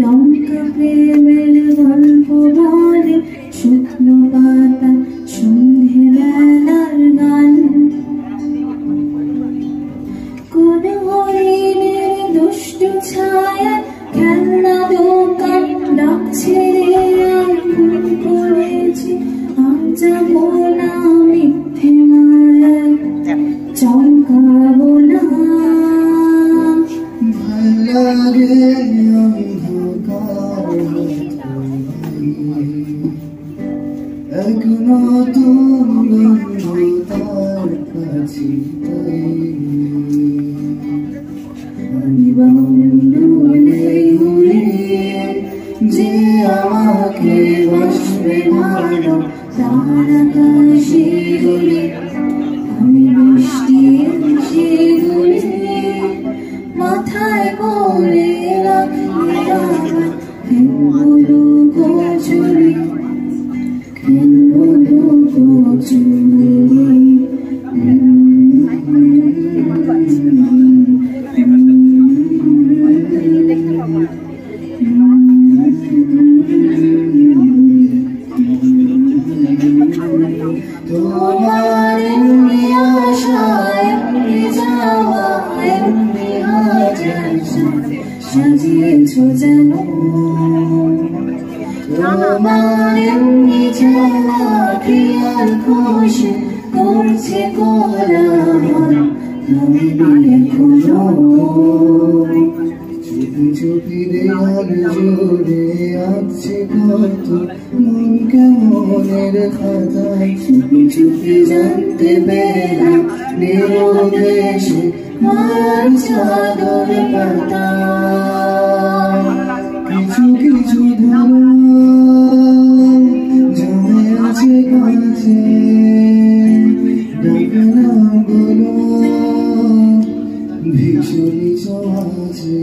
লঙ্কা প্রেমের গল্প বলে শুকনো পাতা সন্ধে বেলার গান কোন হরিণের দুষ্টু ছায়া খেলনা দোকান ডাকছে রে ভুল করেছি আর যাবো না মিথ্যে মায়া চমকাবো না ভাল্লাগে এক নতুন তার কাছে আমি বন্ধুলে ঘুরে যে আমাকে বসবে ভালো তার আকাশে ঘুরে আমি বৃষ্টি এসে ঘুরে মাথায় করে রাখি খেলবো কচুরি খেলবো কচুরি তোমার এমনি আশায় এমনি যাওয়া এমনি হাজার সাজিয়েছ যেন তোমার এমনি যাওয়া প্রিয়ার খুশি করছে কোলাহল তুমি এখনো চুপি চুপি দেয়াল জুড়ে আছে কত মন কেমনের খাতায় চুপি চুপি জানতে পেলাম নিরবেশে মার চাদর পাতা কিছু কিছু ধরো জমে আছে কাছে ডাকে নাম বলো ভীষণই আছে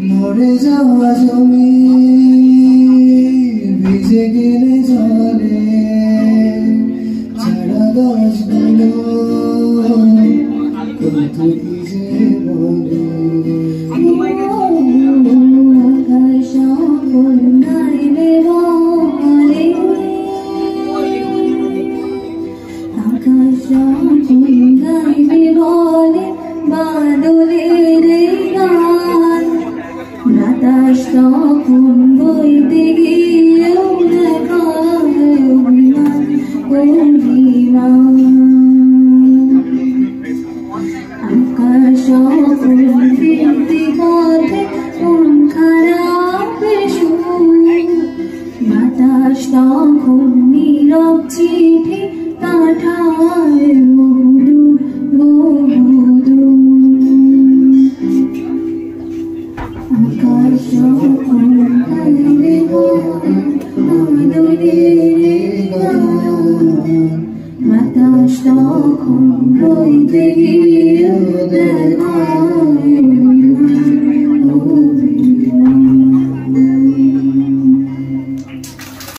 মরে যাওয়া জমি ভিজে গেলে জলে ছাড়া গাছগুলো কত কি যে বলে আকাশ গাইবে বলে আকাশ গাইবে বলে বাদলের গান বাতাস তখন বইতে গিয়েও দেখায় অভিমান অভিমান আকাশ ফিরতি পথে কোন খারাপের সুর বাতাস তখন নীরব চিঠি পাঠায় বহুদূর বহুদূর আকাশ গাইবে বাদলের গান বাতাস তখন বইতে গিয়েও দেখায়